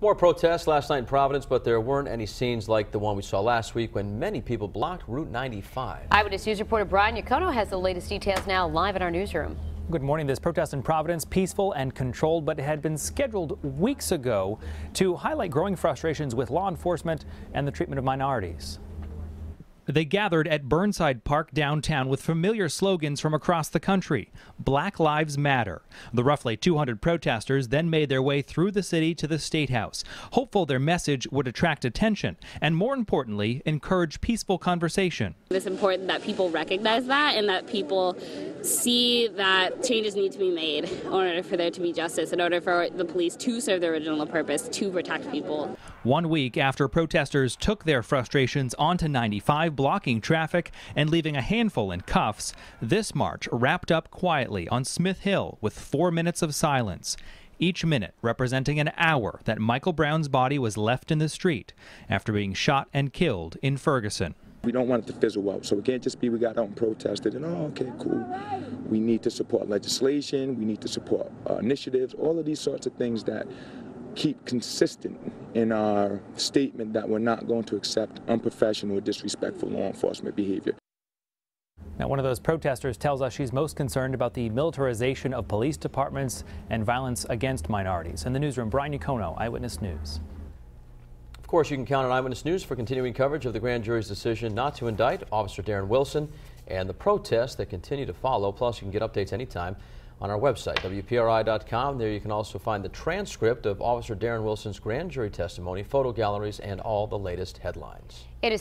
More protests last night in Providence, but there weren't any scenes like the one we saw last week when many people blocked Route 95. Eyewitness News reporter Brian Yacono has the latest details now live in our newsroom. Good morning. This protest in Providence, peaceful and controlled, but it had been scheduled weeks ago to highlight growing frustrations with law enforcement and the treatment of minorities. They gathered at Burnside Park downtown with familiar slogans from across the country. Black Lives Matter. The roughly 200 protesters then made their way through the city to the State House, hopeful their message would attract attention and, more importantly, encourage peaceful conversation. It's important that people recognize that and that people see that changes need to be made in order for there to be justice, in order for the police to serve their original purpose, to protect people. 1 week after protesters took their frustrations onto 95, blocking traffic and leaving a handful in cuffs, this march wrapped up quietly on Smith Hill with 4 minutes of silence. Each minute representing an hour that Michael Brown's body was left in the street after being shot and killed in Ferguson. We don't want it to fizzle out, so it can't just be we got out and protested and, oh, okay, cool. We need to support legislation, we need to support initiatives, all of these sorts of things that keep consistent in our statement that we're not going to accept unprofessional or disrespectful law enforcement behavior. Now, one of those protesters tells us she's most concerned about the militarization of police departments and violence against minorities. In the newsroom, Brian Yacono, Eyewitness News. Of course, you can count on Eyewitness News for continuing coverage of the grand jury's decision not to indict Officer Darren Wilson and the protests that continue to follow. Plus, you can get updates anytime on our website, WPRI.com. There you can also find the transcript of Officer Darren Wilson's grand jury testimony, photo galleries, and all the latest headlines. It is